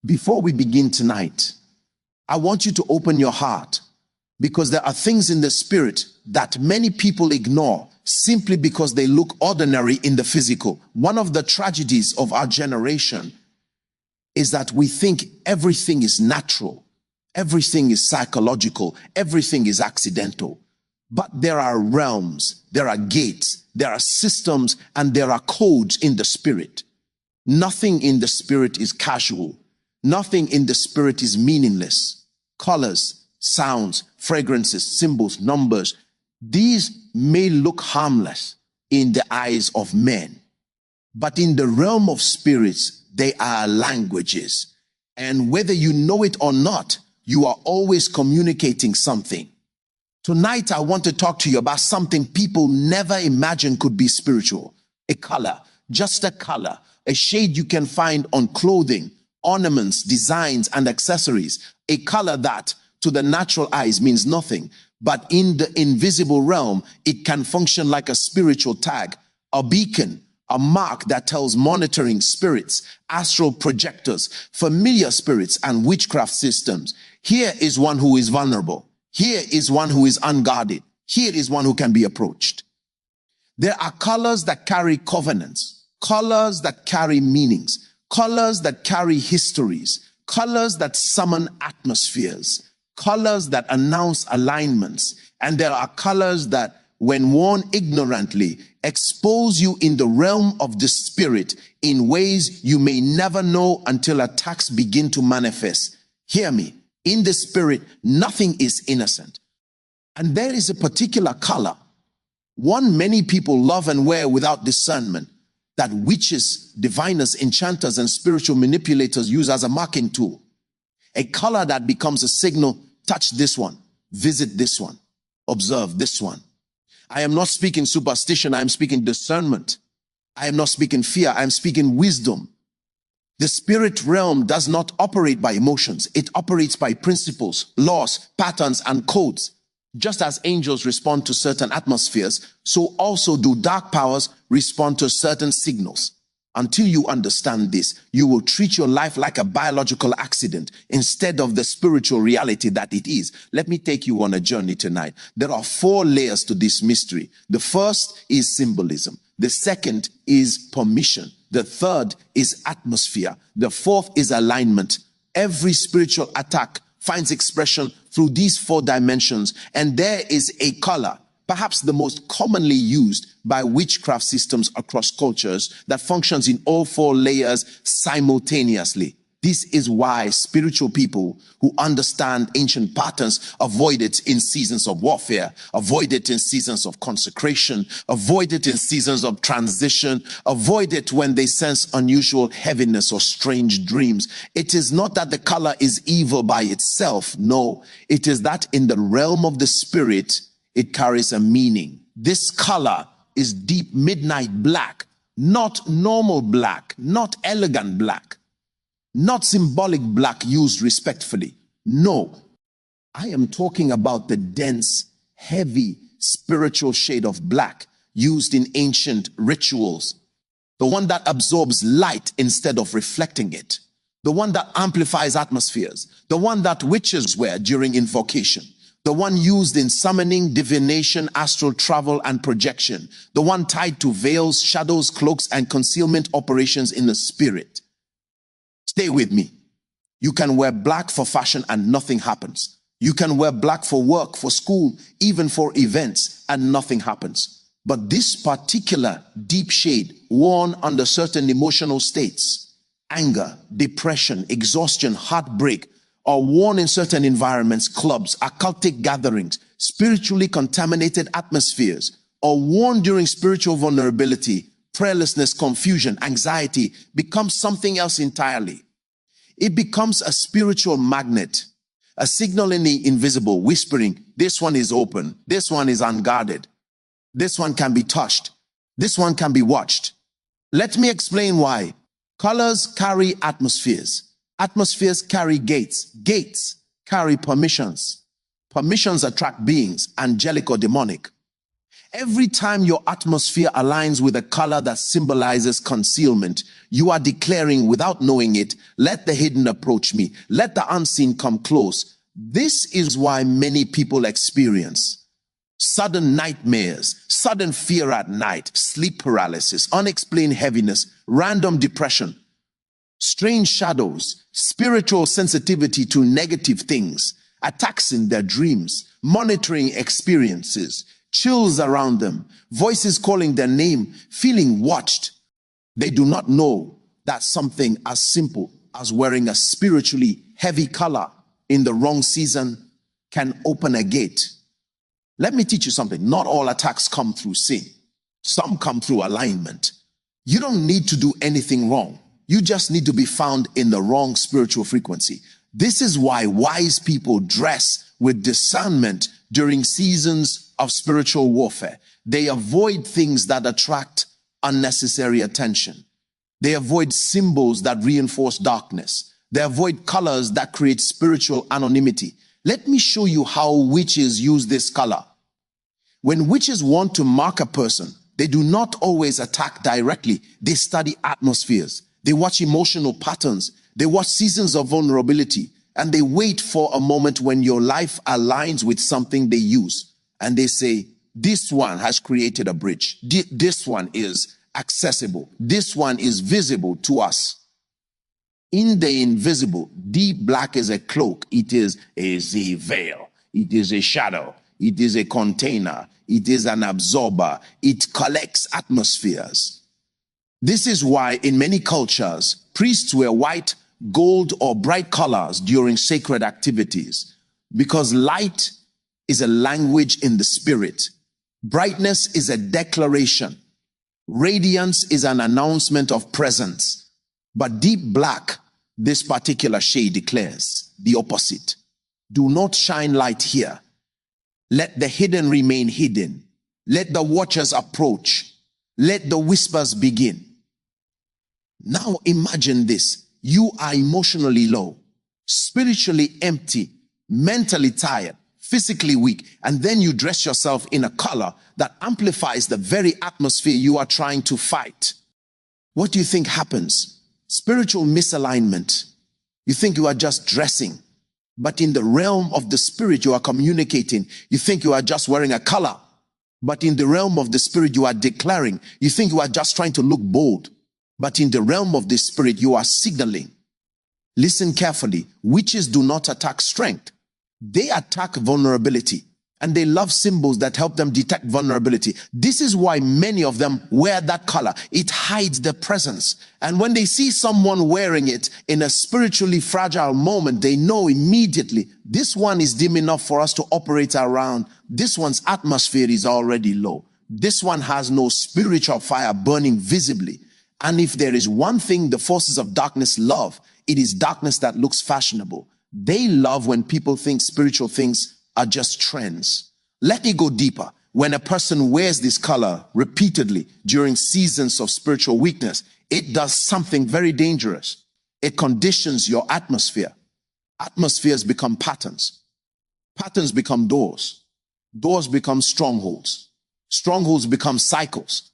Before we begin tonight, I want you to open your heart, because there are things in the spirit that many people ignore simply because they look ordinary in the physical. One of the tragedies of our generation is that we think everything is natural, everything is psychological, everything is accidental. But there are realms, there are gates, there are systems, and there are codes in the spirit. Nothing in the spirit is casual. Nothing in the spirit is meaningless. Colors, sounds, fragrances, symbols, numbers, these may look harmless in the eyes of men, but in the realm of spirits, they are languages. And whether you know it or not, you are always communicating something. Tonight, I want to talk to you about something people never imagined could be spiritual. A color, just a color, a shade you can find on clothing, ornaments, designs, and accessories. A color that to the natural eyes means nothing, but in the invisible realm, it can function like a spiritual tag, a beacon, a mark that tells monitoring spirits, astral projectors, familiar spirits, and witchcraft systems. Here is one who is vulnerable. Here is one who is unguarded. Here is one who can be approached. There are colors that carry covenants, colors that carry meanings, colors that carry histories, colors that summon atmospheres, colors that announce alignments. And there are colors that, when worn ignorantly, expose you in the realm of the spirit in ways you may never know until attacks begin to manifest. Hear me. In the spirit, nothing is innocent. And there is a particular color, one many people love and wear without discernment, that witches, diviners, enchanters, and spiritual manipulators use as a marking tool. A color that becomes a signal: touch this one, visit this one, observe this one. I am not speaking superstition, I am speaking discernment. I am not speaking fear, I am speaking wisdom. The spirit realm does not operate by emotions. It operates by principles, laws, patterns, and codes. Just as angels respond to certain atmospheres, so also do dark powers respond to certain signals. Until you understand this, you will treat your life like a biological accident instead of the spiritual reality that it is. Let me take you on a journey tonight. There are 4 layers to this mystery. The first is symbolism. The second is permission. The third is atmosphere. The fourth is alignment. Every spiritual attack finds expression through these 4 dimensions, and there is a color, perhaps the most commonly used by witchcraft systems across cultures, that functions in all 4 layers simultaneously. This is why spiritual people who understand ancient patterns avoid it in seasons of warfare, avoid it in seasons of consecration, avoid it in seasons of transition, avoid it when they sense unusual heaviness or strange dreams. It is not that the color is evil by itself. No, it is that in the realm of the spirit, it carries a meaning. This color is deep midnight black, not normal black, not elegant black, not symbolic black used respectfully. No, I am talking about the dense, heavy, spiritual shade of black used in ancient rituals. The one that absorbs light instead of reflecting it. The one that amplifies atmospheres. The one that witches wear during invocation. The one used in summoning, divination, astral travel, and projection. The one tied to veils, shadows, cloaks, and concealment operations in the spirit. Stay with me. You can wear black for fashion and nothing happens. You can wear black for work, for school, even for events, and nothing happens. But this particular deep shade, worn under certain emotional states, anger, depression, exhaustion, heartbreak, or worn in certain environments, clubs, occultic gatherings, spiritually contaminated atmospheres, or worn during spiritual vulnerability, prayerlessness, confusion, anxiety, becomes something else entirely. It becomes a spiritual magnet, a signal in the invisible, whispering, this one is open, this one is unguarded, this one can be touched, this one can be watched. Let me explain why. Colors carry atmospheres. Atmospheres carry gates. Gates carry permissions. Permissions attract beings, angelic or demonic. Every time your atmosphere aligns with a color that symbolizes concealment, you are declaring without knowing it, let the hidden approach me. Let the unseen come close. This is why many people experience sudden nightmares, sudden fear at night, sleep paralysis, unexplained heaviness, random depression, strange shadows, spiritual sensitivity to negative things, attacks in their dreams, monitoring experiences, chills around them, voices calling their name, feeling watched. They do not know that something as simple as wearing a spiritually heavy color in the wrong season can open a gate. Let me teach you something. Not all attacks come through sin. Some come through alignment. You don't need to do anything wrong. You just need to be found in the wrong spiritual frequency. This is why wise people dress with discernment during seasons of spiritual warfare. They avoid things that attract unnecessary attention. They avoid symbols that reinforce darkness. They avoid colors that create spiritual anonymity. Let me show you how witches use this color. When witches want to mark a person, they do not always attack directly. They study atmospheres. They watch emotional patterns. They watch seasons of vulnerability. And they wait for a moment when your life aligns with something they use. And they say, this one has created a bridge. This one is accessible. This one is visible to us. In the invisible, deep black is a cloak. It is a veil. It is a shadow. It is a container. It is an absorber. It collects atmospheres. This is why in many cultures, priests wear white, gold, or bright colors during sacred activities, because light is a language in the spirit. Brightness is a declaration. Radiance is an announcement of presence. But deep black, this particular shade, declares the opposite. Do not shine light here. Let the hidden remain hidden. Let the watchers approach. Let the whispers begin. Now imagine this. You are emotionally low, spiritually empty, mentally tired, physically weak, and then you dress yourself in a color that amplifies the very atmosphere you are trying to fight. What do you think happens? Spiritual misalignment. You think you are just dressing, but in the realm of the spirit you are communicating. You think you are just wearing a color, but in the realm of the spirit you are declaring. You think you are just trying to look bold, but in the realm of the spirit you are signaling. Listen carefully. Witches do not attack strength. They attack vulnerability. And they love symbols that help them detect vulnerability. This is why many of them wear that color. It hides their presence. And when they see someone wearing it in a spiritually fragile moment, they know immediately, this one is dim enough for us to operate around. This one's atmosphere is already low. This one has no spiritual fire burning visibly. And if there is one thing the forces of darkness love, it is darkness that looks fashionable. They love when people think spiritual things are just trends. Let me go deeper. When a person wears this color repeatedly during seasons of spiritual weakness, it does something very dangerous. It conditions your atmosphere. Atmospheres become patterns. Patterns become doors. Doors become strongholds. Strongholds become cycles.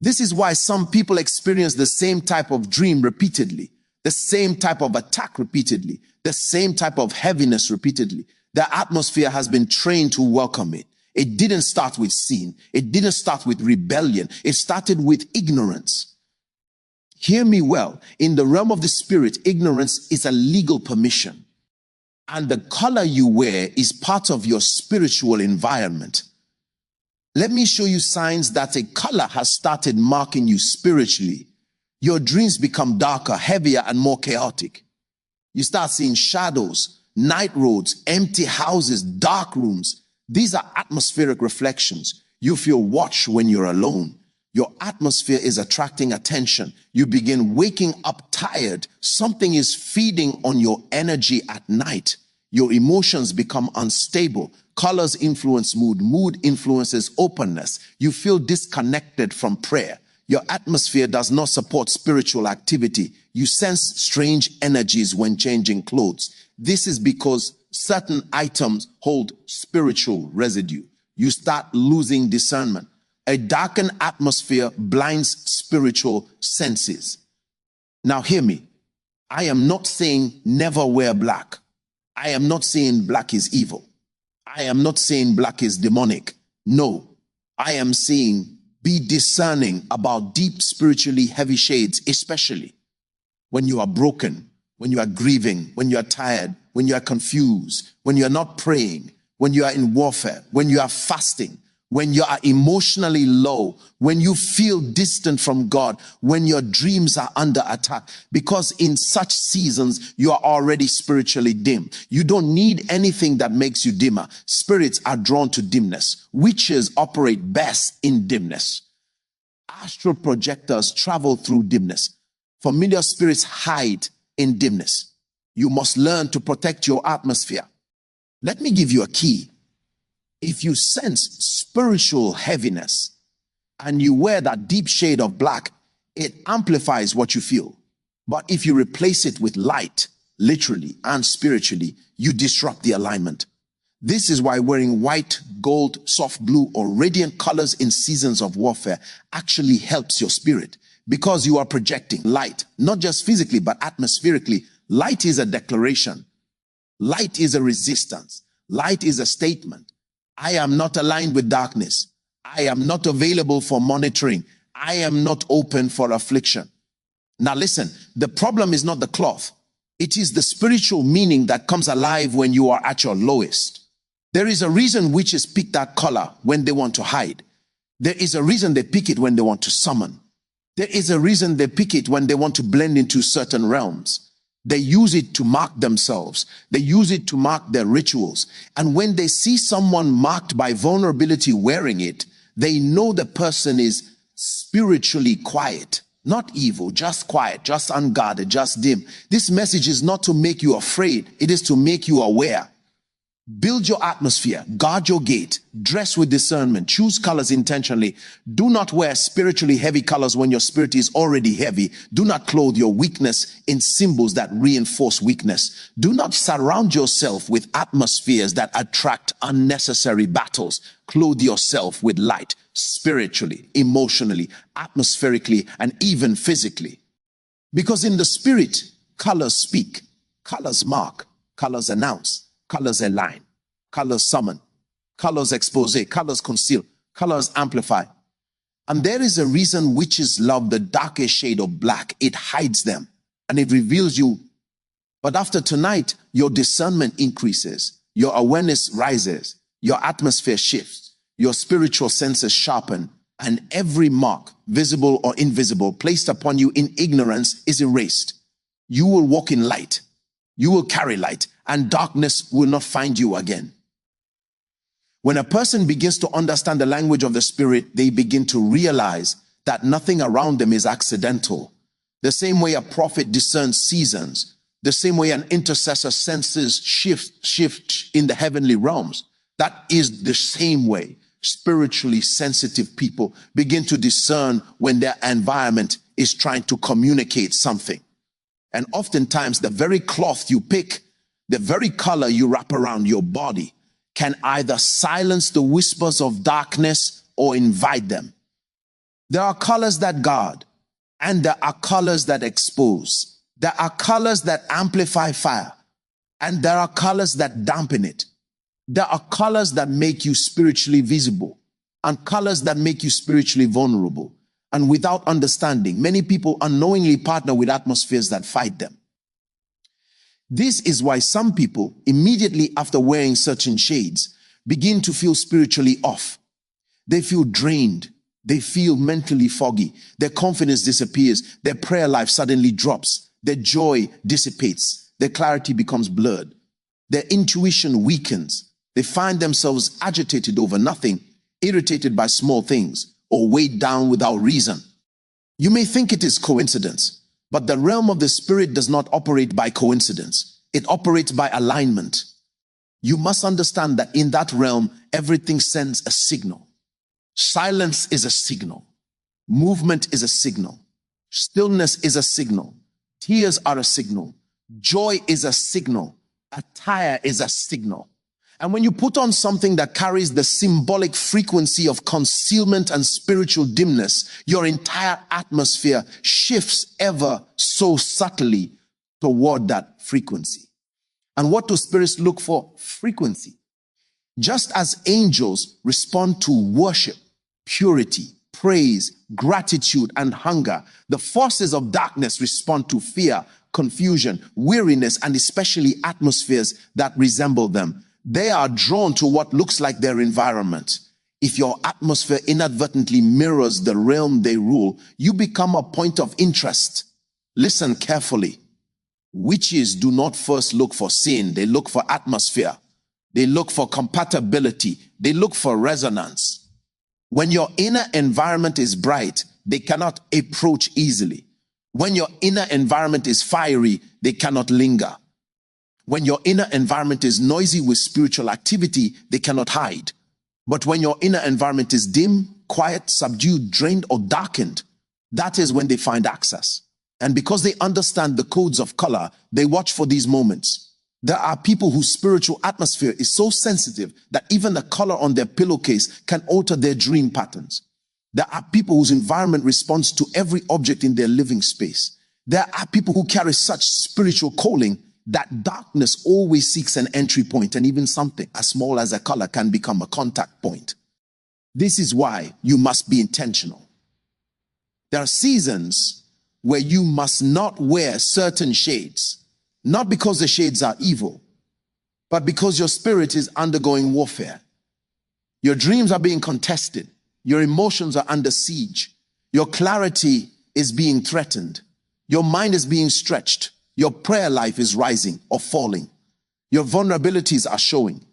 This is why some people experience the same type of dream repeatedly, the same type of attack repeatedly, the same type of heaviness repeatedly. The atmosphere has been trained to welcome it. It didn't start with sin. It didn't start with rebellion. It started with ignorance. Hear me well. In the realm of the spirit, ignorance is a legal permission. And the color you wear is part of your spiritual environment. Let me show you signs that a color has started marking you spiritually. Your dreams become darker, heavier, and more chaotic. You start seeing shadows, night roads, empty houses, dark rooms. These are atmospheric reflections. You feel watched when you're alone. Your atmosphere is attracting attention. You begin waking up tired. Something is feeding on your energy at night. Your emotions become unstable. Colors influence mood. Mood influences openness. You feel disconnected from prayer. Your atmosphere does not support spiritual activity. You sense strange energies when changing clothes. This is because certain items hold spiritual residue. You start losing discernment. A darkened atmosphere blinds spiritual senses. Now hear me. I am not saying never wear black. I am not saying black is evil. I am not saying black is demonic. No, I am saying be discerning about deep spiritually heavy shades, especially when you are broken, when you are grieving, when you are tired, when you are confused, when you are not praying, when you are in warfare, when you are fasting, when you are emotionally low, when you feel distant from God, when your dreams are under attack. Because in such seasons, you are already spiritually dim. You don't need anything that makes you dimmer. Spirits are drawn to dimness. Witches operate best in dimness. Astral projectors travel through dimness. Familiar spirits hide in dimness. You must learn to protect your atmosphere. Let me give you a key. If you sense spiritual heaviness and you wear that deep shade of black, it amplifies what you feel. But if you replace it with light, literally and spiritually, you disrupt the alignment. This is why wearing white, gold, soft blue, or radiant colors in seasons of warfare actually helps your spirit, because you are projecting light, not just physically, but atmospherically. Light is a declaration. Light is a resistance. Light is a statement. I am not aligned with darkness. I am not available for monitoring. I am not open for affliction. Now listen, the problem is not the cloth. It is the spiritual meaning that comes alive when you are at your lowest. There is a reason witches pick that color when they want to hide. There is a reason they pick it when they want to summon. There is a reason they pick it when they want to blend into certain realms. They use it to mark themselves. They use it to mark their rituals. And when they see someone marked by vulnerability wearing it, they know the person is spiritually quiet, not evil, just quiet, just unguarded, just dim. This message is not to make you afraid. It is to make you aware. Build your atmosphere, guard your gate, dress with discernment, choose colors intentionally. Do not wear spiritually heavy colors when your spirit is already heavy. Do not clothe your weakness in symbols that reinforce weakness. Do not surround yourself with atmospheres that attract unnecessary battles. Clothe yourself with light, spiritually, emotionally, atmospherically, and even physically. Because in the spirit, colors speak, colors mark, colors announce. Colors align, colors summon, colors expose, colors conceal, colors amplify. And there is a reason witches love the darkest shade of black. It hides them and it reveals you. But after tonight, your discernment increases, your awareness rises, your atmosphere shifts, your spiritual senses sharpen, and every mark, visible or invisible, placed upon you in ignorance is erased. You will walk in light. You will carry light, and darkness will not find you again. When a person begins to understand the language of the Spirit, they begin to realize that nothing around them is accidental. The same way a prophet discerns seasons, the same way an intercessor senses shift in the heavenly realms, that is the same way spiritually sensitive people begin to discern when their environment is trying to communicate something. And oftentimes the very cloth you pick, the very color you wrap around your body can either silence the whispers of darkness or invite them. There are colors that guard, and there are colors that expose. There are colors that amplify fire, and there are colors that dampen it. There are colors that make you spiritually visible, and colors that make you spiritually vulnerable. And without understanding, many people unknowingly partner with atmospheres that fight them. This is why some people, immediately after wearing certain shades, begin to feel spiritually off. They feel drained. They feel mentally foggy. Their confidence disappears. Their prayer life suddenly drops. Their joy dissipates. Their clarity becomes blurred. Their intuition weakens. They find themselves agitated over nothing, irritated by small things, or weighed down without reason. You may think it is coincidence, but the realm of the Spirit does not operate by coincidence. It operates by alignment. You must understand that in that realm, everything sends a signal. Silence is a signal. Movement is a signal. Stillness is a signal. Tears are a signal. Joy is a signal. Attire is a signal. And when you put on something that carries the symbolic frequency of concealment and spiritual dimness, your entire atmosphere shifts ever so subtly toward that frequency. And what do spirits look for? Frequency. Just as angels respond to worship, purity, praise, gratitude, and hunger, the forces of darkness respond to fear, confusion, weariness, and especially atmospheres that resemble them. They are drawn to what looks like their environment. If your atmosphere inadvertently mirrors the realm they rule, you become a point of interest. Listen carefully. Witches do not first look for sin. They look for atmosphere. They look for compatibility. They look for resonance. When your inner environment is bright, they cannot approach easily. When your inner environment is fiery, they cannot linger. When your inner environment is noisy with spiritual activity, they cannot hide. But when your inner environment is dim, quiet, subdued, drained, or darkened, that is when they find access. And because they understand the codes of color, they watch for these moments. There are people whose spiritual atmosphere is so sensitive that even the color on their pillowcase can alter their dream patterns. There are people whose environment responds to every object in their living space. There are people who carry such spiritual calling that darkness always seeks an entry point, and even something as small as a color can become a contact point. This is why you must be intentional. There are seasons where you must not wear certain shades, not because the shades are evil, but because your spirit is undergoing warfare. Your dreams are being contested. Your emotions are under siege. Your clarity is being threatened. Your mind is being stretched. Your prayer life is rising or falling. Your vulnerabilities are showing.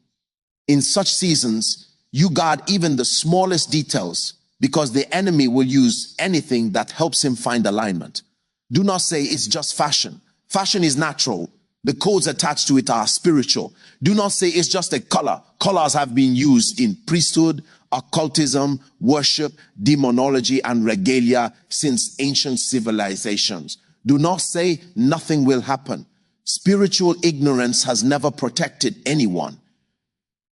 In such seasons, you guard even the smallest details because the enemy will use anything that helps him find alignment. Do not say it's just fashion. Fashion is natural. The codes attached to it are spiritual. Do not say it's just a color. Colors have been used in priesthood, occultism, worship, demonology, and regalia since ancient civilizations. Do not say nothing will happen. Spiritual ignorance has never protected anyone.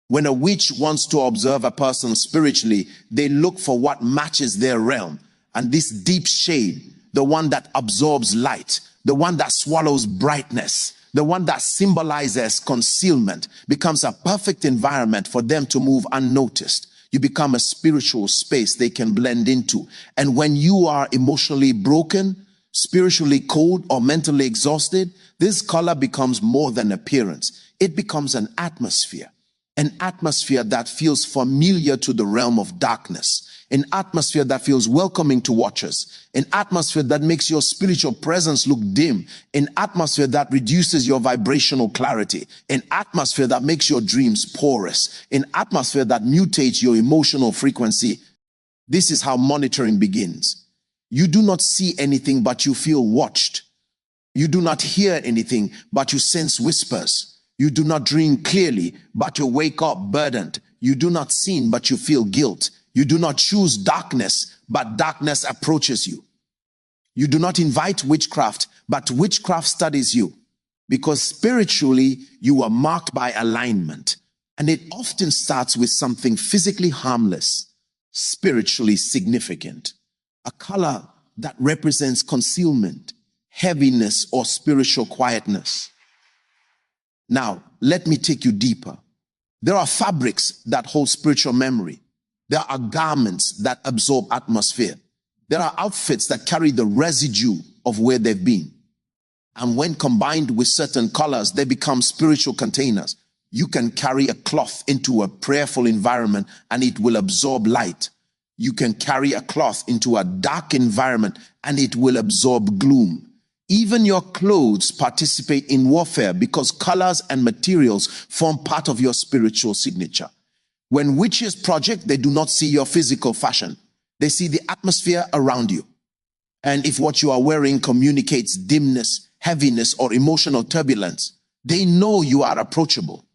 When a witch wants to observe a person spiritually, they look for what matches their realm. And this deep shade, the one that absorbs light, the one that swallows brightness, the one that symbolizes concealment, becomes a perfect environment for them to move unnoticed. You become a spiritual space they can blend into. And when you are emotionally broken, spiritually cold, or mentally exhausted, this color becomes more than appearance. It becomes an atmosphere that feels familiar to the realm of darkness, an atmosphere that feels welcoming to watchers, an atmosphere that makes your spiritual presence look dim, an atmosphere that reduces your vibrational clarity, an atmosphere that makes your dreams porous, an atmosphere that mutates your emotional frequency. This is how monitoring begins. You do not see anything, but you feel watched. You do not hear anything, but you sense whispers. You do not dream clearly, but you wake up burdened. You do not sin, but you feel guilt. You do not choose darkness, but darkness approaches you. You do not invite witchcraft, but witchcraft studies you. Because spiritually, you are marked by alignment. And it often starts with something physically harmless, spiritually significant. A color that represents concealment, heaviness, or spiritual quietness. Now, let me take you deeper. There are fabrics that hold spiritual memory. There are garments that absorb atmosphere. There are outfits that carry the residue of where they've been. And when combined with certain colors, they become spiritual containers. You can carry a cloth into a prayerful environment and it will absorb light. You can carry a cloth into a dark environment and it will absorb gloom. Even your clothes participate in warfare because colors and materials form part of your spiritual signature. When witches project, they do not see your physical fashion. They see the atmosphere around you. And if what you are wearing communicates dimness, heaviness, or emotional turbulence, they know you are approachable.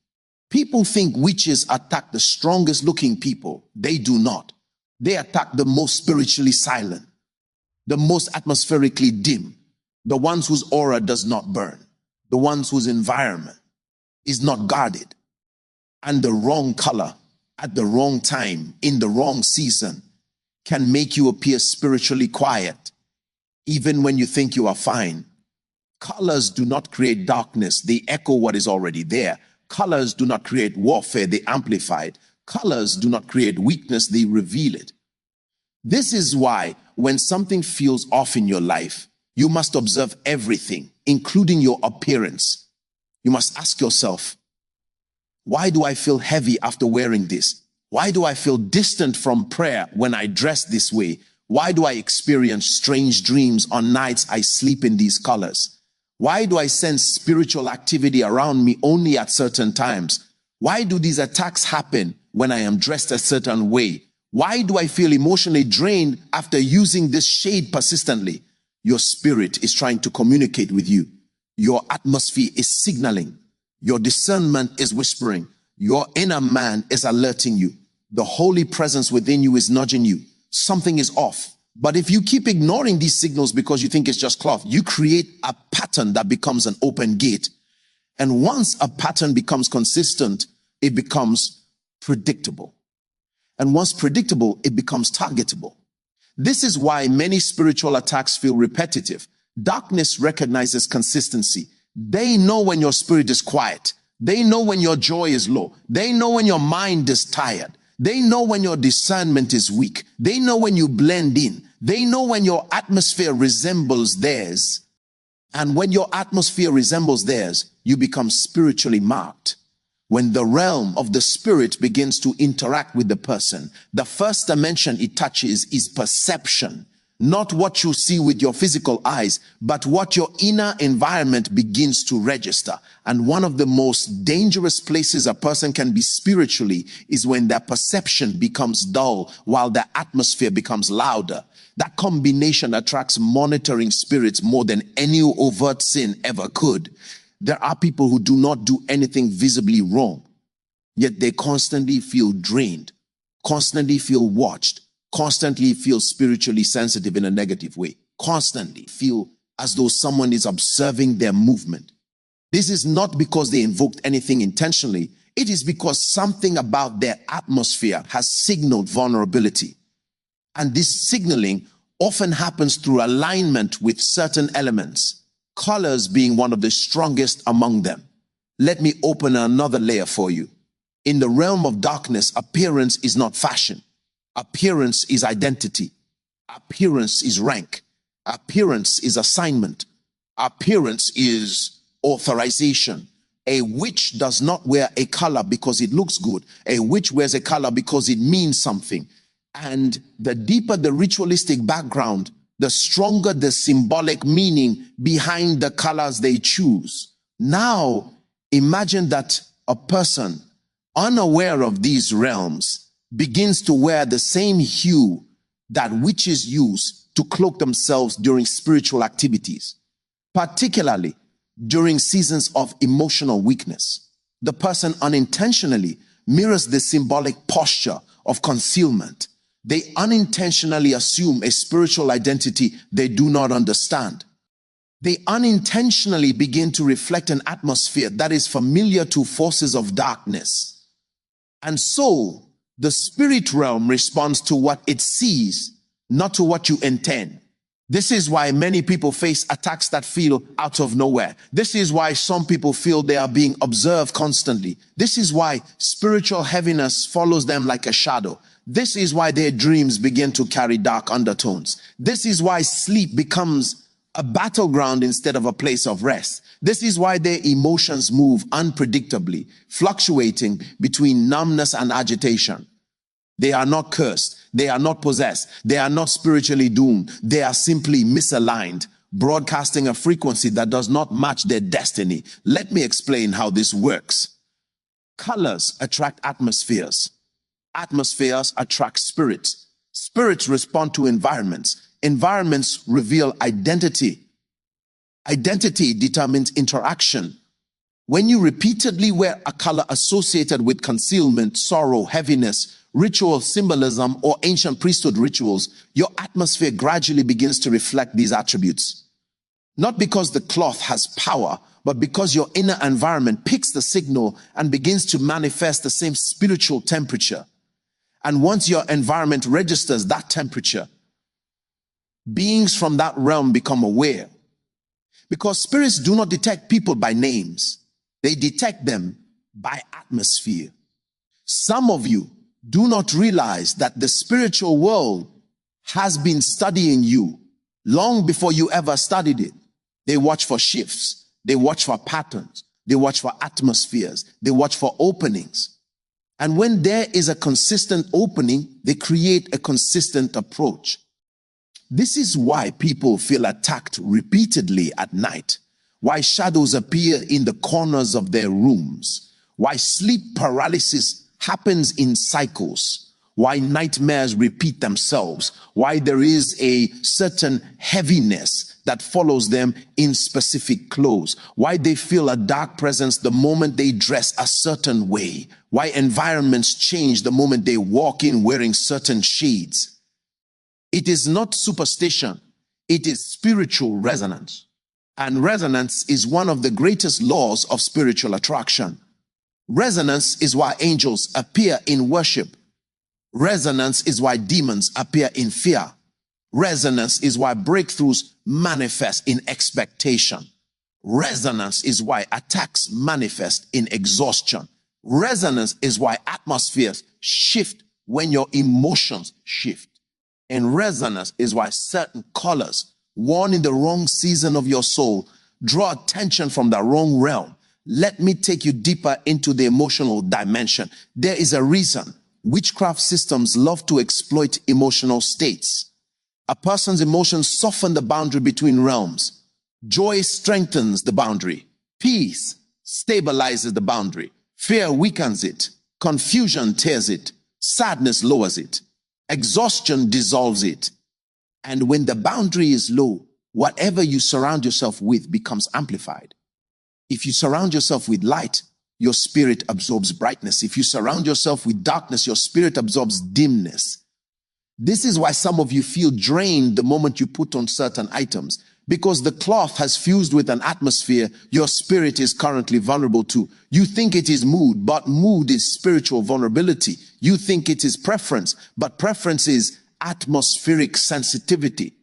People think witches attack the strongest looking people. They do not. They attack the most spiritually silent, the most atmospherically dim, the ones whose aura does not burn, the ones whose environment is not guarded. and the wrong color at the wrong time in the wrong season can make you appear spiritually quiet, even when you think you are fine. Colors do not create darkness. They echo what is already there. Colors do not create warfare. They amplify it. Colors do not create weakness. They reveal it. This is why when something feels off in your life, you must observe everything, including your appearance. You must ask yourself, why do I feel heavy after wearing this? Why do I feel distant from prayer when I dress this way? Why do I experience strange dreams on nights I sleep in these colors? Why do I sense spiritual activity around me only at certain times? Why do these attacks happen when I am dressed a certain way? Why do I feel emotionally drained after using this shade persistently? Your spirit is trying to communicate with you. Your atmosphere is signaling. Your discernment is whispering. Your inner man is alerting you. The holy presence within you is nudging you. Something is off. But if you keep ignoring these signals because you think it's just cloth, you create a pattern that becomes an open gate. And once a pattern becomes consistent, it becomes predictable. And once predictable, it becomes targetable. This is why many spiritual attacks feel repetitive. Darkness recognizes consistency. They know when your spirit is quiet. They know when your joy is low. They know when your mind is tired. They know when your discernment is weak. They know when you blend in. They know when your atmosphere resembles theirs. And when your atmosphere resembles theirs, you become spiritually marked. When the realm of the spirit begins to interact with the person, the first dimension it touches is perception. Not what you see with your physical eyes, but what your inner environment begins to register. And one of the most dangerous places a person can be spiritually is when their perception becomes dull while their atmosphere becomes louder. That combination attracts monitoring spirits more than any overt sin ever could. There are people who do not do anything visibly wrong, yet they constantly feel drained, constantly feel watched, constantly feel spiritually sensitive in a negative way, constantly feel as though someone is observing their movement. This is not because they invoked anything intentionally. It is because something about their atmosphere has signaled vulnerability. And this signaling often happens through alignment with certain elements, colors being one of the strongest among them. Let me open another layer for you. In the realm of darkness, appearance is not fashion. Appearance is identity. Appearance is rank. Appearance is assignment. Appearance is authorization. A witch does not wear a color because it looks good. A witch wears a color because it means something. And the deeper the ritualistic background, the stronger the symbolic meaning behind the colors they choose. Now, imagine that a person unaware of these realms begins to wear the same hue that witches use to cloak themselves during spiritual activities, particularly during seasons of emotional weakness. The person unintentionally mirrors the symbolic posture of concealment. They unintentionally assume a spiritual identity they do not understand. They unintentionally begin to reflect an atmosphere that is familiar to forces of darkness. And so, the spirit realm responds to what it sees, not to what you intend. This is why many people face attacks that feel out of nowhere. This is why some people feel they are being observed constantly. This is why spiritual heaviness follows them like a shadow. This is why their dreams begin to carry dark undertones. This is why sleep becomes a battleground instead of a place of rest. This is why their emotions move unpredictably, fluctuating between numbness and agitation. They are not cursed. They are not possessed. They are not spiritually doomed. They are simply misaligned, broadcasting a frequency that does not match their destiny. Let me explain how this works. Colors attract atmospheres. Atmospheres attract spirits. Spirits respond to environments. Environments reveal identity. Identity determines interaction. When you repeatedly wear a color associated with concealment, sorrow, heaviness, ritual symbolism, or ancient priesthood rituals, your atmosphere gradually begins to reflect these attributes. Not because the cloth has power, but because your inner environment picks the signal and begins to manifest the same spiritual temperature. And once your environment registers that temperature, beings from that realm become aware. Because spirits do not detect people by names. They detect them by atmosphere. Some of you do not realize that the spiritual world has been studying you long before you ever studied it. They watch for shifts. They watch for patterns. They watch for atmospheres. They watch for openings. And when there is a consistent opening, they create a consistent approach. This is why people feel attacked repeatedly at night, why shadows appear in the corners of their rooms, why sleep paralysis happens in cycles, why nightmares repeat themselves, why there is a certain heaviness that follows them in specific clothes, why they feel a dark presence the moment they dress a certain way, why environments change the moment they walk in wearing certain shades. It is not superstition, it is spiritual resonance. And resonance is one of the greatest laws of spiritual attraction. Resonance is why angels appear in worship. Resonance is why demons appear in fear. Resonance is why breakthroughs manifest in expectation. Resonance is why attacks manifest in exhaustion. Resonance is why atmospheres shift when your emotions shift. And resonance is why certain colors, worn in the wrong season of your soul, draw attention from the wrong realm. Let me take you deeper into the emotional dimension. There is a reason witchcraft systems love to exploit emotional states. A person's emotions soften the boundary between realms. Joy strengthens the boundary. Peace stabilizes the boundary. Fear weakens it. Confusion tears it. Sadness lowers it. Exhaustion dissolves it. And when the boundary is low, whatever you surround yourself with becomes amplified. If you surround yourself with light, your spirit absorbs brightness. If you surround yourself with darkness, your spirit absorbs dimness. This is why some of you feel drained the moment you put on certain items, because the cloth has fused with an atmosphere your spirit is currently vulnerable to. You think it is mood, but mood is spiritual vulnerability. You think it is preference, but preference is atmospheric sensitivity.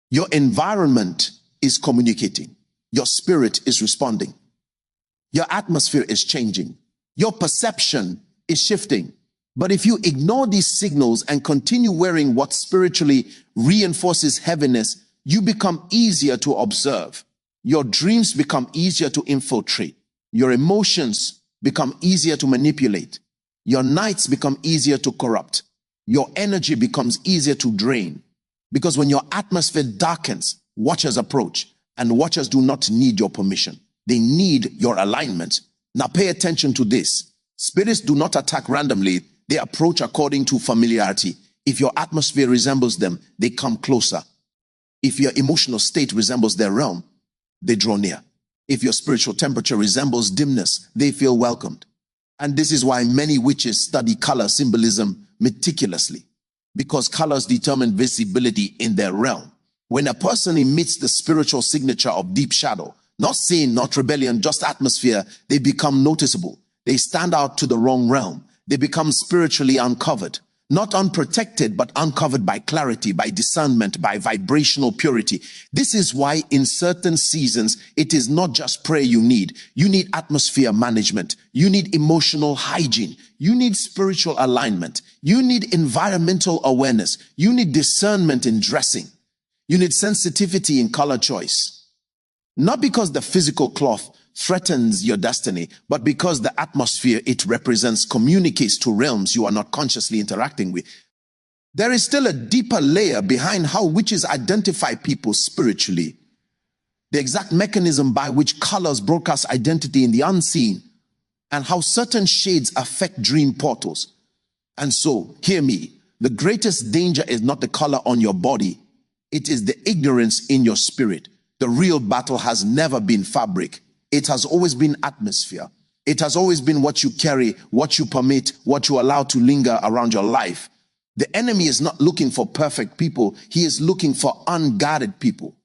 Your environment is communicating. Your spirit is responding. Your atmosphere is changing. Your perception is shifting. But if you ignore these signals and continue wearing what spiritually reinforces heaviness, you become easier to observe. Your dreams become easier to infiltrate. Your emotions become easier to manipulate. Your nights become easier to corrupt. Your energy becomes easier to drain. Because when your atmosphere darkens, watchers approach, and watchers do not need your permission. They need your alignment. Now pay attention to this. Spirits do not attack randomly. They approach according to familiarity. If your atmosphere resembles them, they come closer. If your emotional state resembles their realm, they draw near. If your spiritual temperature resembles dimness, they feel welcomed. And this is why many witches study color symbolism meticulously, because colors determine visibility in their realm. When a person emits the spiritual signature of deep shadow, not sin, not rebellion, just atmosphere, they become noticeable. They stand out to the wrong realm. They become spiritually uncovered. Not unprotected, but uncovered by clarity, by discernment, by vibrational purity. This is why in certain seasons, it is not just prayer you need. You need atmosphere management. You need emotional hygiene. You need spiritual alignment. You need environmental awareness. You need discernment in dressing. You need sensitivity in color choice. Not because the physical cloth threatens your destiny, but because the atmosphere it represents communicates to realms you are not consciously interacting with. There is still a deeper layer behind how witches identify people spiritually. The exact mechanism by which colors broadcast identity in the unseen, and how certain shades affect dream portals. And so, hear me, the greatest danger is not the color on your body. It is the ignorance in your spirit. The real battle has never been fabric. It has always been atmosphere. It has always been what you carry, what you permit, what you allow to linger around your life. The enemy is not looking for perfect people. He is looking for unguarded people.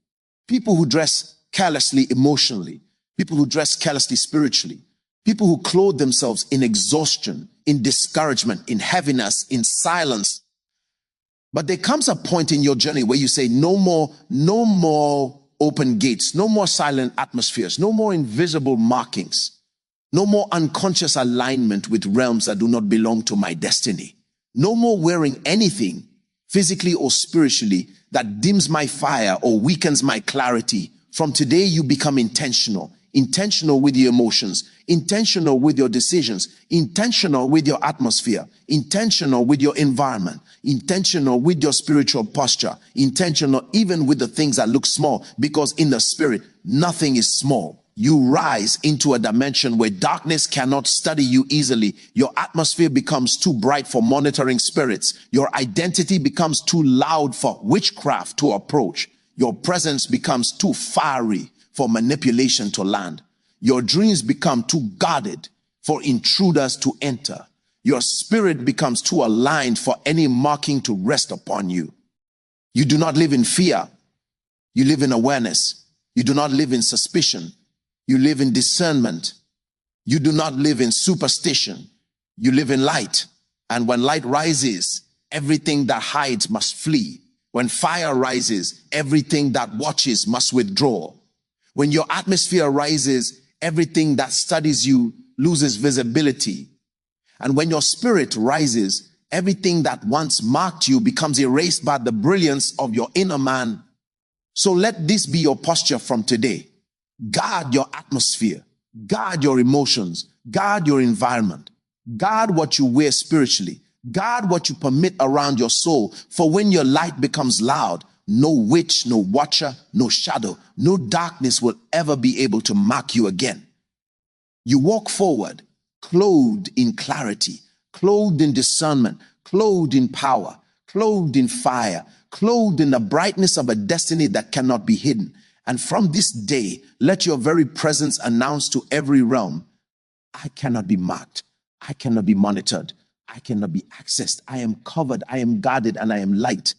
People who dress carelessly emotionally. people who dress carelessly spiritually, people who clothe themselves in exhaustion, in discouragement, in heaviness, in silence. But there comes a point in your journey where you say, no more open gates, no more silent atmospheres, no more invisible markings, no more unconscious alignment with realms that do not belong to my destiny. No more wearing anything, physically or spiritually, that dims my fire or weakens my clarity. From today, you become intentional. Intentional with your emotions, intentional with your decisions, intentional with your atmosphere, intentional with your environment, intentional with your spiritual posture, intentional even with the things that look small, because in the spirit, nothing is small. You rise into a dimension where darkness cannot study you easily. Your atmosphere becomes too bright for monitoring spirits. Your identity becomes too loud for witchcraft to approach. Your presence becomes too fiery for manipulation to land. Your dreams become too guarded for intruders to enter. Your spirit becomes too aligned for any marking to rest upon you. You do not live in fear. You live in awareness. You do not live in suspicion. You live in discernment. You do not live in superstition. You live in light. And when light rises, everything that hides must flee. When fire rises, everything that watches must withdraw. When your atmosphere rises, everything that studies you loses visibility. And when your spirit rises, everything that once marked you becomes erased by the brilliance of your inner man. So let this be your posture from today. Guard your atmosphere. Guard your emotions. Guard your environment. Guard what you wear spiritually. Guard what you permit around your soul. For when your light becomes loud, no witch, no watcher, no shadow, no darkness will ever be able to mark you again. You walk forward, clothed in clarity, clothed in discernment, clothed in power, clothed in fire, clothed in the brightness of a destiny that cannot be hidden. And from this day, let your very presence announce to every realm, I cannot be marked, I cannot be monitored, I cannot be accessed, I am covered, I am guarded, and I am light.